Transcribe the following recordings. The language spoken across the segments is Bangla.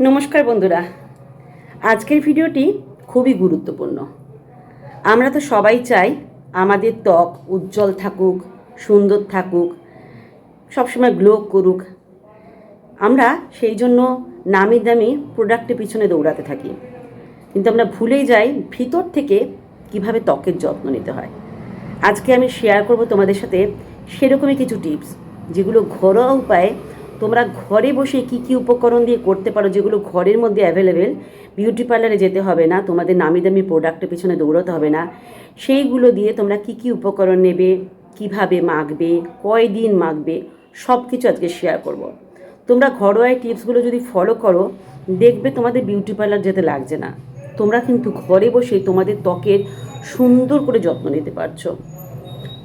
নমস্কার বন্ধুরা, আজকের ভিডিওটি খুবই গুরুত্বপূর্ণ। আমরা তো সবাই চাই আমাদের ত্বক উজ্জ্বল থাকুক, সুন্দর থাকুক, সবসময় গ্লো করুক। আমরা সেই জন্য নামি দামি প্রোডাক্টের পিছনে দৌড়াতে থাকি, কিন্তু আমরা ভুলেই যাই ভিতর থেকে কিভাবে ত্বকের যত্ন নিতে হয়। আজকে আমি শেয়ার করব তোমাদের সাথে সেরকমই কিছু টিপস, যেগুলো ঘরোয়া উপায়ে তোমরা ঘরে বসে কি কি উপকরণ দিয়ে করতে পারো, যেগুলো ঘরের মধ্যে অ্যাভেলেবেল। বিউটি পার্লারে যেতে হবে না, তোমাদের নামি দামি প্রোডাক্টের পিছনে দৌড়াতে হবে না। সেইগুলো দিয়ে তোমরা কি কি উপকরণ নেবে, কিভাবে মাখবে, কয়দিন মাখবে, সব কিছু আজকে শেয়ার করব। তোমরা ঘরোয়া টিপসগুলো যদি ফলো করো, দেখবে তোমাদের বিউটি পার্লার যেতে লাগছে না। তোমরা কিন্তু ঘরে বসে তোমাদের ত্বকের সুন্দর করে যত্ন নিতে পারছো।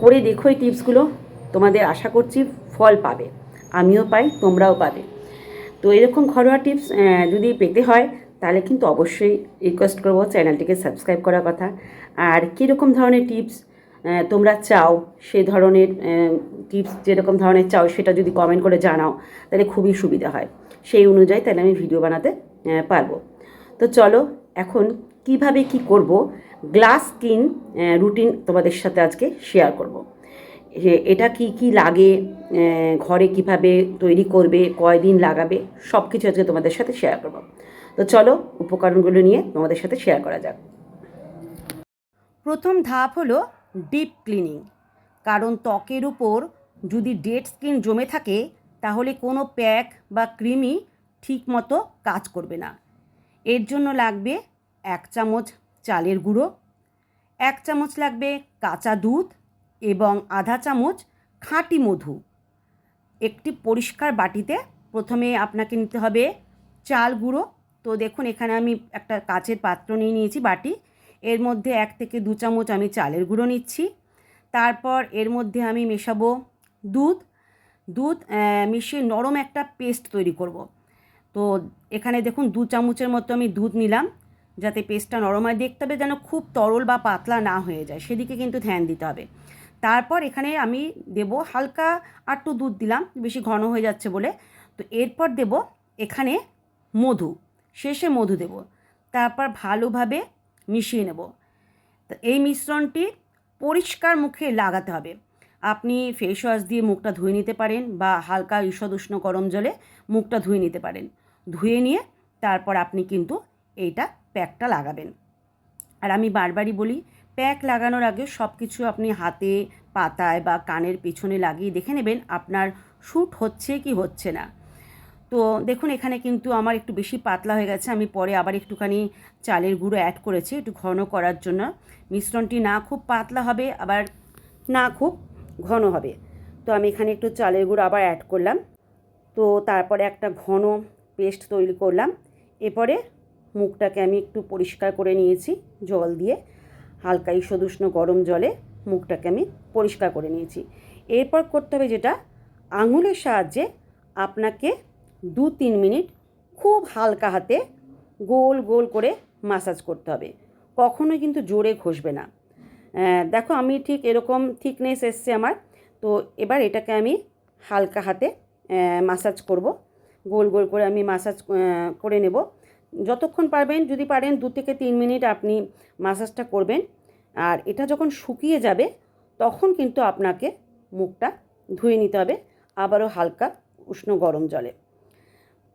করে দেখো এই টিপসগুলো, তোমাদের আশা করছি ফল পাবে, আমিও পাই, তোমরাও পাবে। তো এরকম ঘরোয়া টিপস যদি পেতে হয় তাহলে কিন্তু অবশ্যই রিকোয়েস্ট করবো চ্যানেলটিকে সাবস্ক্রাইব করার কথা। আর কীরকম ধরনের টিপস তোমরা চাও, সে ধরনের টিপস যেরকম ধরনের চাও সেটা যদি কমেন্ট করে জানাও তাহলে খুবই সুবিধা হয়। সেই অনুযায়ী তাহলে আমি ভিডিও বানাতে পারবো। তো চলো এখন কিভাবে কি করব, গ্লাস স্কিন রুটিন তোমাদের সাথে আজকে শেয়ার করব। এটা কি কি লাগে, ঘরে কিভাবে তৈরি করবে, কয়দিন লাগাবে, সব কিছু আজকে তোমাদের সাথে শেয়ার করব। তো চলো উপকরণগুলো নিয়ে তোমাদের সাথে শেয়ার করা যাক। প্রথম ধাপ হলো ডিপ ক্লিনিং। কারণ ত্বকের উপর যদি ডেড স্কিন জমে থাকে তাহলে কোনো প্যাক বা ক্রিমই ঠিকমতো কাজ করবে না। এর জন্য লাগবে 1 চামচ চালের গুঁড়ো, 1 চামচ লাগবে কাঁচা দুধ এবং আধা চামচ খাঁটি মধু। একটি পরিষ্কার বাটিতে প্রথমে আপনাকে নিতে হবে চাল গুঁড়ো। তো দেখুন এখানে আমি একটা কাচের পাত্র নিয়ে নিয়েছি, বাটি। এর মধ্যে 1 থেকে 2 চামচ আমি চালের গুঁড়ো নিচ্ছি। তারপর এর মধ্যে আমি মেশাবো দুধ। দুধ মিশিয়ে নরম একটা পেস্ট তৈরি করব। তো এখানে দেখুন 2 চামচের মতো আমি দুধ নিলাম, যাতে পেস্টটা নরম হয়। দেখতে হবে যেন খুব তরল বা পাতলা না হয়ে যায়, সেদিকে কিন্তু ধ্যান দিতে হবে। তারপর এখানে আমি দেব হালকা একটু দুধ দিলাম, বেশি ঘন হয়ে যাচ্ছে বলে। তো এরপর দেব এখানে মধু, শেষে মধু দেব। তারপর ভালোভাবে মিশিয়ে নেব। তো এই মিশ্রণটি পরিষ্কার মুখে লাগাতে হবে। আপনি ফেস ওয়াশ দিয়ে মুখটা ধুয়ে নিতে পারেন বা হালকা ঈষৎ উষ্ণ গরম জলে মুখটা ধুয়ে নিতে পারেন। ধুয়ে নিয়ে তারপর আপনি কিন্তু এইটা প্যাকটা লাগাবেন। আর আমি বারবারই বলি, প্যাক লাগানোর আগে সব কিছু আপনি হাতে, পাতায় বা কানের পেছনে লাগিয়ে দেখে নেবেন আপনার শ্যুট হচ্ছে কি হচ্ছে না। তো দেখুন এখানে কিন্তু আমার একটু বেশি পাতলা হয়ে গেছে। আমি পরে আবার একটুখানি চালের গুঁড়ো অ্যাড করেছি একটু ঘন করার জন্য। মিশ্রণটি না খুব পাতলা হবে আবার না খুব ঘন হবে। তো আমি এখানে একটু চালের গুঁড়ো আবার অ্যাড করলাম। তো তারপরে একটা ঘন পেস্ট তৈরি করলাম। এরপরে মুখটাকে আমি একটু পরিষ্কার করে নিয়েছি জল দিয়ে, হালকা ঈষৎ উষ্ণ গরম জলে মুখটাকে আমি পরিষ্কার করে নিয়েছি। এরপর করতে হবে যেটা, আঙুলের সাহায্যে আপনাকে 2-3 মিনিট খুব হালকা হাতে গোল গোল করে মাসাজ করতে হবে। কখনোই কিন্তু জোরে ঘষবে না। দেখো আমি ঠিক এরকম থিকনেস এসছে আমার। তো এবার এটাকে আমি হালকা হাতে মাসাজ করব, গোল গোল করে আমি মাসাজ করে নেব। যতক্ষণ পারবেন, যদি পারেন 2 থেকে 3 মিনিট আপনি মাসাজটা করবেন। আর এটা যখন শুকিয়ে যাবে তখন কিন্তু আপনাকে মুখটা ধুয়ে নিতে হবে আবারও হালকা উষ্ণ গরম জলে।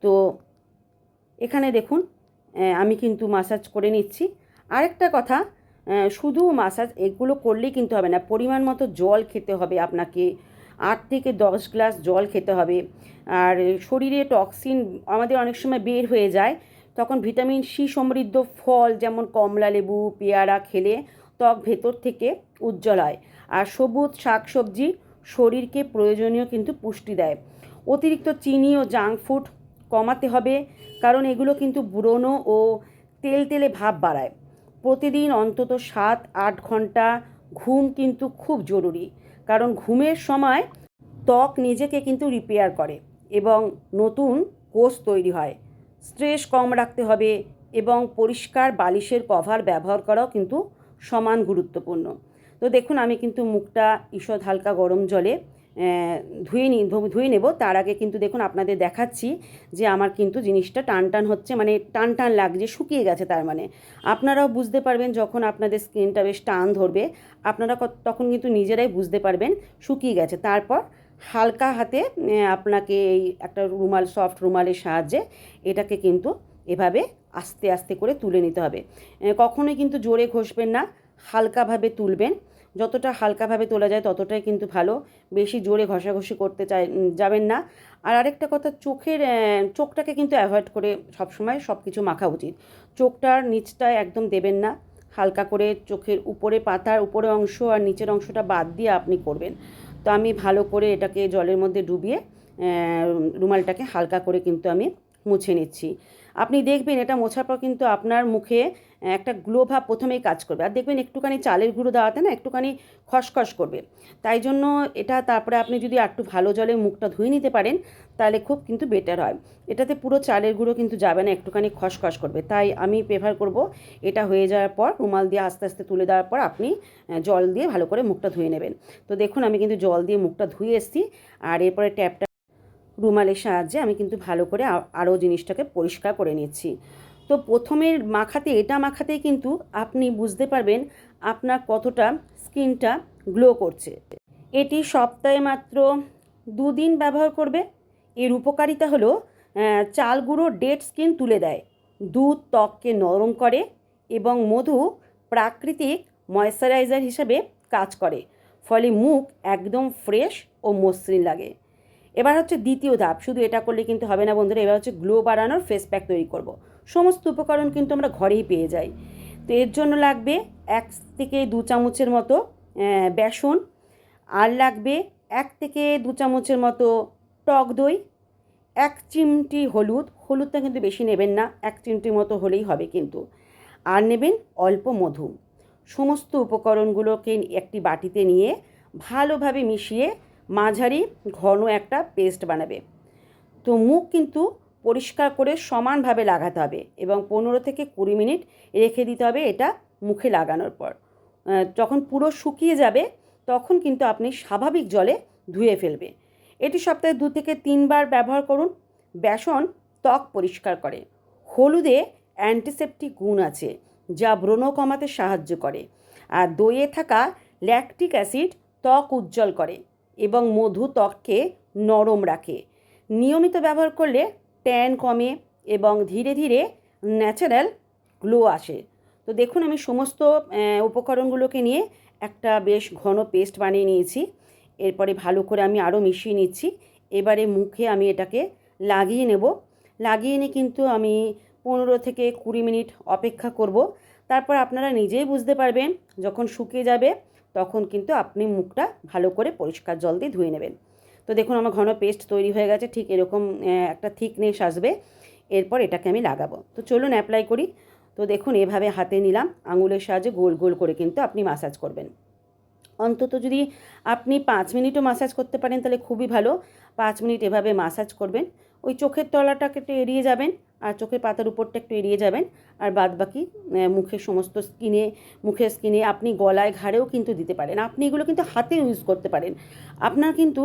তো এখানে দেখুন আমি কিন্তু মাসাজ করে নিচ্ছি। আরেকটা কথা, শুধু মাসাজ এগুলো করলেই কিন্তু হবে না, পরিমাণ মতো জল খেতে হবে আপনাকে। 8 থেকে 10 গ্লাস জল খেতে হবে। আর শরীরে টক্সিন আমাদের অনেক সময় বের হয়ে যায়, তখন ভিটামিন সি সমৃদ্ধ ফল যেমন কমলা লেবু, পেয়ারা খেলে ত্বক ভেতর থেকে উজ্জ্বল হয়। আর সবুজ শাকসবজি শরীরকে প্রয়োজনীয় কিন্তু পুষ্টি দেয়। অতিরিক্ত চিনি ও জাঙ্ক ফুড কমাতে হবে, কারণ এগুলো কিন্তু ব্রণ ও তেলতেলে ভাব বাড়ায়। প্রতিদিন অন্তত 7-8 ঘন্টা ঘুম কিন্তু খুব জরুরি, কারণ ঘুমের সময় ত্বক নিজেকে কিন্তু রিপেয়ার করে এবং নতুন কোষ তৈরি হয়। স্ট্রেস কম রাখতে হবে এবং পরিষ্কার বালিশের কভার ব্যবহার করাও কিন্তু সমান গুরুত্বপূর্ণ। তো দেখুন আমি কিন্তু মুখটা ঈষৎ হালকা গরম জলে ধুয়ে নেব তার আগে কিন্তু দেখুন আপনাদের দেখাচ্ছি যে আমার কিন্তু জিনিসটা টান টান হচ্ছে, মানে টান টান লাগছে, শুকিয়ে গেছে। তার মানে আপনারাও বুঝতে পারবেন যখন আপনাদের স্কিনটা বেশ টান ধরবে, আপনারা তখন কিন্তু নিজেরাই বুঝতে পারবেন শুকিয়ে গেছে। তারপর হালকা হাতে আপনাকে এই একটা রুমাল, সফট রুমালের সাহায্যে এটাকে কিন্তু এভাবে আস্তে আস্তে করে তুলে নিতে হবে। কখনোই কিন্তু জোরে ঘষবেন না, হালকাভাবে তুলবেন। যতটা হালকাভাবে তোলা যায় ততটাই কিন্তু ভালো, বেশি জোরে ঘষাঘষি করতে যাবেন না। আর আরেকটা কথা, চোখটাকে কিন্তু অ্যাভয়েড করে সবসময় সব কিছু মাখা উচিত। চোখটার নিচটায় একদম দেবেন না, হালকা করে চোখের উপরে, পাতার উপরে অংশ আর নিচের অংশটা বাদ দিয়ে আপনি করবেন। তো আমি ভালো করে এটাকে জলের মধ্যে ডুবিয়ে রুমালটাকে হালকা করে কিন্তু আমি মুছে নিচ্ছি। আপনি দেখবেন এটা মোছার পর কিন্তু আপনার মুখে একটা গ্লো ভাব প্রথমেই কাজ করবে। আর দেখবেন একটুখানি চালের গুঁড়ো দেওয়াতে না একটুখানি খসখস করবে। তাই জন্য এটা, তারপরে আপনি যদি একটু ভালো জলে মুখটা ধুয়ে নিতে পারেন তাহলে খুব কিন্তু বেটার হয়। এটাতে পুরো চালের গুঁড়ো কিন্তু যাবে না, একটুখানি খসখস করবে। তাই আমি প্রেফার করব এটা হয়ে যাওয়ার পর রুমাল দিয়ে আস্তে আস্তে তুলে দেওয়ার পর আপনি জল দিয়ে ভালো করে মুখটা ধুয়ে নেবেন। তো দেখুন আমি কিন্তু জল দিয়ে মুখটা ধুয়ে এসেছি, আর এরপরে ট্যাপটা রুমালের সাহায্যে আমি কিন্তু ভালো করে আরও জিনিসটাকে পরিষ্কার করে নিচ্ছি। তো প্রথমের এটা মাখাতেই কিন্তু আপনি বুঝতে পারবেন আপনার কতটা স্কিনটা গ্লো করছে। এটি সপ্তাহে মাত্র 2 দিন ব্যবহার করবে। এর উপকারিতা হলো চাল গুঁড়ো ডেড স্কিন তুলে দেয়, দুধ ত্বককে নরম করে এবং মধু প্রাকৃতিক ময়েশ্চারাইজার হিসেবে কাজ করে, ফলে মুখ একদম ফ্রেশ ও মসৃণ লাগে। এবার হচ্ছে দ্বিতীয় ধাপ, শুধু এটা করলে কিন্তু হবে না বন্ধুরা, এবার হচ্ছে গ্লো বাড়ানোর ফেস প্যাক তৈরি করব। সমস্ত উপকরণ কিন্তু আমরা ঘরেই পেয়ে যাই। তো এর জন্য লাগবে 1 থেকে 2 চামচের মতো বেসন, আর লাগবে 1 থেকে 2 চামচের মতো টক দই, 1 চিমটি হলুদটা কিন্তু বেশি নেবেন না, 1 চিমটির মতো হলেই হবে কিন্তু। আর নেবেন অল্প মধু। সমস্ত উপকরণগুলোকে একটি বাটিতে নিয়ে ভালোভাবে মিশিয়ে মাঝারি ঘন একটা পেস্ট বানাবে। তো মুখ কিন্তু পরিষ্কার করে সমানভাবে লাগাতে হবে এবং 15 থেকে 20 মিনিট রেখে দিতে হবে এটা মুখে লাগানোর পর। যখন পুরো শুকিয়ে যাবে তখন কিন্তু আপনি স্বাভাবিক জলে ধুয়ে ফেলবে। এটি সপ্তাহে 2 থেকে 3 বার ব্যবহার করুন। বেসন ত্বক পরিষ্কার করে, হলুদে অ্যান্টিসেপটিক গুণ আছে যা ব্রণ কমাতে সাহায্য করে, আর দইয়ে থাকা ল্যাকটিক অ্যাসিড ত্বক উজ্জ্বল করে এবং মধু ত্বককে নরম রাখে। নিয়মিত ব্যবহার করলে ট্যান কমে এবং ধীরে ধীরে ন্যাচারাল গ্লো আসে। তো দেখুন আমি সমস্ত উপকরণগুলোকে নিয়ে একটা বেশ ঘন পেস্ট বানিয়ে নিয়েছি। এরপরে ভালো করে আমি আরও মিশিয়ে নিচ্ছি। এবারে মুখে আমি এটাকে লাগিয়ে নেব। লাগিয়ে নিয়ে কিন্তু আমি 15 থেকে 20 মিনিট অপেক্ষা করব। তারপর আপনারা নিজেই বুঝতে পারবেন যখন শুকিয়ে যাবে তখন কিন্তু আপনি মুখটা ভালো করে পরিষ্কার জল দিয়ে ধুয়ে নেবেন। তো দেখুন আমার ঘন পেস্ট তৈরি হয়ে গেছে, ঠিক এরকম একটা থিকনেস আসবে। এরপর এটাকে আমি লাগাবো। তো চলুন অ্যাপ্লাই করি। তো দেখুন এভাবে হাতে নিলাম, আঙুলের সাহায্যে গোল গোল করে কিন্তু আপনি মাসাজ করবেন। অন্তত যদি আপনি 5 মিনিটও মাসাজ করতে পারেন তাহলে খুবই ভালো। 5 মিনিট এভাবে মাসাজ করবেন। ওই চোখের তলাটাকে একটু এড়িয়ে যাবেন আর চোখের পাতার উপরটা একটু এড়িয়ে যাবেন, আর বাদবাকি মুখের সমস্ত মুখের স্কিনে, আপনি গলায় ঘাড়েও কিন্তু দিতে পারেন। আপনি এগুলো কিন্তু হাতে ইউজ করতে পারেন। আপনার কিন্তু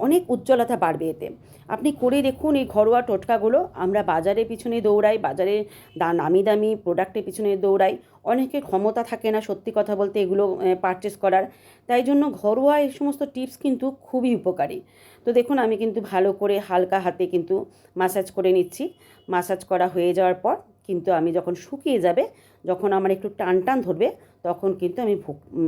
অনেক উজ্জ্বলতা বাড়বে এতে। আপনি করে দেখুন এই ঘরোয়া টোটকাগুলো। আমরা বাজারের পিছনে দৌড়াই, বাজারে নামি দামি প্রোডাক্টের পিছনে দৌড়াই, অনেকের ক্ষমতা থাকে না সত্যি কথা বলতে এগুলো পারচেস করার। তাই জন্য ঘরোয়া এই সমস্ত টিপস কিন্তু খুবই উপকারী। তো দেখুন আমি কিন্তু ভালো করে হালকা হাতে কিন্তু মাসাজ করে নিচ্ছি। মাসাজ করা হয়ে যাওয়ার পর কিন্তু আমি যখন শুকিয়ে যাবে, যখন আমার একটু টান টান ধরবে, তখন কিন্তু আমি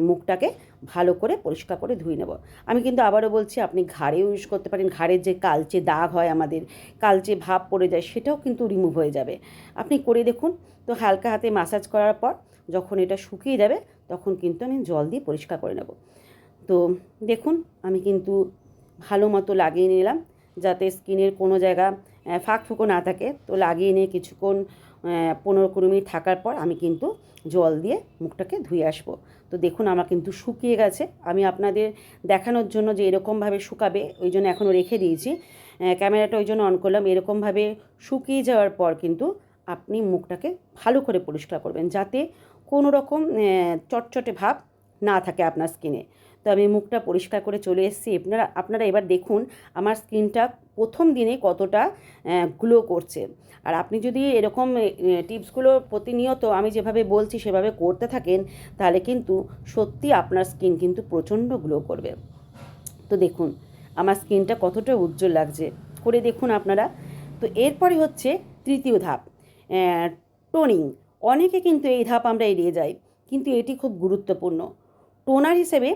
মুখটাকে ভালো করে পরিষ্কার করে ধুয়ে নেব। আমি কিন্তু আবারও বলছি আপনি ঘাড়েও ইউজ করতে পারেন। ঘাড়ের যে কালচে দাগ হয়, আমাদের কালচে ভাব পড়ে যায়, সেটাও কিন্তু রিমুভ হয়ে যাবে। আপনি করে দেখুন। তো হালকা হাতে মাসাজ করার পর যখন এটা শুকিয়ে যাবে তখন কিন্তু আমি জল দিয়ে পরিষ্কার করে নেব। তো দেখুন আমি কিন্তু ভালো মতো লাগিয়ে নিলাম যাতে স্কিনের কোনো জায়গা ফাঁক ফুঁকো না থাকে। তো লাগিয়ে নিয়ে কিছুক্ষণ 15-20 মিনিট থাকার পর আমি কিন্তু জল দিয়ে মুখটাকে ধুয়ে আসবো। তো দেখুন আমার কিন্তু শুকিয়ে গেছে। আমি আপনাদের দেখানোর জন্য যে এরকমভাবে শুকাবে ওই জন্য এখনও রেখে দিয়েছি, ক্যামেরাটা ওই জন্য অন করলাম। এরকমভাবে শুকিয়ে যাওয়ার পর কিন্তু আপনি মুখটাকে ভালো করে পরিষ্কার করবেন যাতে কোনো রকম চটচটে ভাব না থাকে আপনার স্কিনে। তো আমি মুখটা পরিষ্কার করে চলে এসেছি। আপনারা এবার দেখুন আমার স্কিনটা প্রথম দিনে কতটা গ্লো করছে। আর আপনি যদি এরকম টিপসগুলো প্রতিনিয়ত আমি যেভাবে বলছি সেভাবে করতে থাকেন, তাহলে কিন্তু সত্যি আপনার স্কিন কিন্তু প্রচণ্ড গ্লো করবে। তো দেখুন আমার স্কিনটা কতটা উজ্জ্বল লাগছে, করে দেখুন আপনারা। তো এরপরে হচ্ছে তৃতীয় ধাপ, টোনিং। অনেকে কিন্তু এই ধাপ আমরা এড়িয়ে যাই, কিন্তু এটি খুব গুরুত্বপূর্ণ। টোনার হিসেবে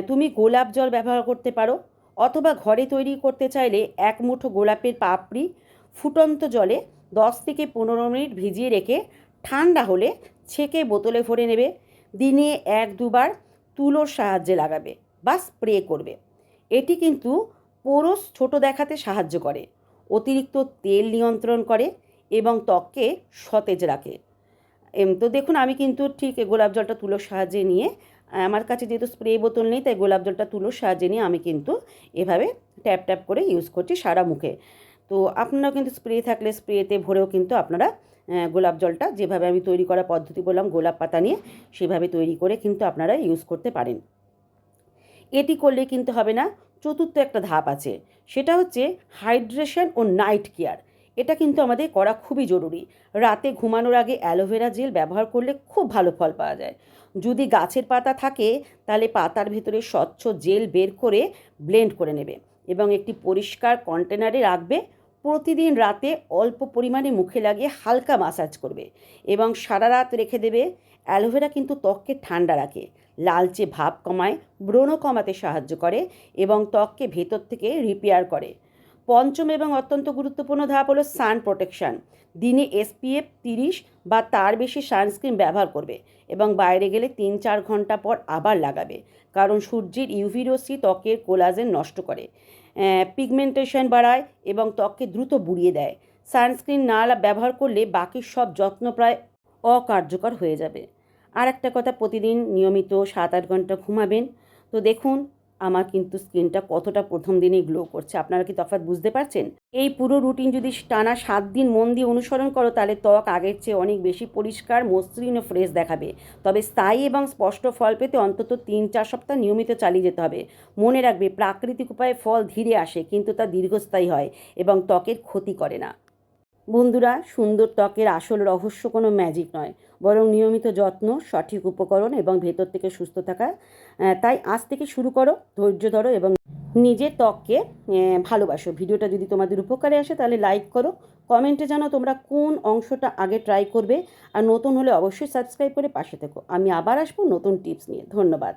তুমি গোলাপ জল ব্যবহার করতে পারো, অথবা ঘরে তৈরি করতে চাইলে এক মুঠো গোলাপের পাপড়ি ফুটন্ত জলে 10 থেকে 15 মিনিট ভিজিয়ে রেখে ঠান্ডা হলে ছেঁকে বোতলে ভরে নেবে। দিনে 1-2 বার তুলোর সাহায্যে লাগাবে বা স্প্রে করবে। এটি কিন্তু পোরস ছোট দেখাতে সাহায্য করে, অতিরিক্ত তেল নিয়ন্ত্রণ করে এবং ত্বককে সতেজ রাখে। তো দেখুন আমি কিন্তু ঠিক গোলাপ জলটা তুলোর সাহায্যে নিয়ে, আমার কাছে যেহেতু স্প্রে বোতল নেই তাই গোলাপ জলটা তুলোর সাহায্যে নিয়ে আমি কিন্তু এভাবে ট্যাপ ট্যাপ করে ইউজ করছি সারা মুখে। তো আপনারাও কিন্তু স্প্রে থাকলে স্প্রেতে ভরেও কিন্তু আপনারা গোলাপ জলটা যেভাবে আমি তৈরি করার পদ্ধতি বললাম গোলাপ পাতা নিয়ে, সেভাবে তৈরি করে কিন্তু আপনারা ইউজ করতে পারেন। এটি করলে কিন্তু হবে না, চতুর্থ একটা ধাপ আছে, সেটা হচ্ছে হাইড্রেশন ও নাইট কেয়ার। এটা কিন্তু আমাদের করা খুবই জরুরি। রাতে ঘুমানোর আগে অ্যালোভেরা জেল ব্যবহার করলে খুব ভালো ফল পাওয়া যায়। যদি গাছের পাতা থাকে তাহলে পাতার ভেতরে স্বচ্ছ জেল বের করে ব্লেন্ড করে নেবে এবং একটি পরিষ্কার কন্টেনারে রাখবে। প্রতিদিন রাতে অল্প পরিমাণে মুখে লাগিয়ে হালকা মাসাজ করবে এবং সারা রাত রেখে দেবে। অ্যালোভেরা কিন্তু ত্বককে ঠান্ডা রাখে, লালচে ভাব কমায়, ব্রণ কমাতে সাহায্য করে এবং ত্বককে ভেতর থেকে রিপেয়ার করে। পঞ্চম এবং অত্যন্ত গুরুত্বপূর্ণ ধাপ হলো সান প্রোটেকশান। দিনে SPF 30 বা তার বেশি সানস্ক্রিন ব্যবহার করবে এবং বাইরে গেলে 3-4 ঘন্টা পর আবার লাগাবে, কারণ সূর্যের ইউভি রশ্মি ত্বকের কোলাজেন নষ্ট করে, পিগমেন্টেশন বাড়ায় এবং ত্বককে দ্রুত বুড়িয়ে দেয়। সানস্ক্রিন না ব্যবহার করলে বাকি সব যত্ন প্রায় অকার্যকর হয়ে যাবে। আর একটা কথা, প্রতিদিন নিয়মিত 7-8 ঘন্টা ঘুমাবেন। তো দেখুন আমার কিন্তু স্কিনটা কতটা প্রথম দিনেই গ্লো করছে, আপনারা কি তফাৎ বুঝতে পারছেন? এই পুরো রুটিন যদি টানা 7 দিন মন দিয়ে অনুসরণ করো, তাহলে ত্বক আগের চেয়ে অনেক বেশি পরিষ্কার, মসৃণ ও ফ্রেশ দেখাবে। তবে স্থায়ী এবং স্পষ্ট ফল পেতে অন্তত 3-4 সপ্তাহ নিয়মিত চালিয়ে যেতে হবে। মনে রাখবে, প্রাকৃতিক উপায়ে ফল ধীরে আসে, কিন্তু তা দীর্ঘস্থায়ী হয় এবং ত্বকের ক্ষতি করে না। বন্ধুরা, সুন্দর ত্বকের আসল রহস্য কোনো ম্যাজিক নয়, বরং নিয়মিত যত্ন, সঠিক উপকরণ এবং ভেতর থেকে সুস্থ থাকা। তাই আজ থেকে শুরু করো, ধৈর্য ধরো এবং নিজের ত্বককে ভালোবাসো। ভিডিওটা যদি তোমাদের উপকারে আসে তাহলে লাইক করো, কমেন্টে জানাও তোমরা কোন অংশটা আগে ট্রাই করবে। আর নতুন হলে অবশ্যই সাবস্ক্রাইব করে পাশে থেকো। আমি আবার আসবো নতুন টিপস নিয়ে। ধন্যবাদ।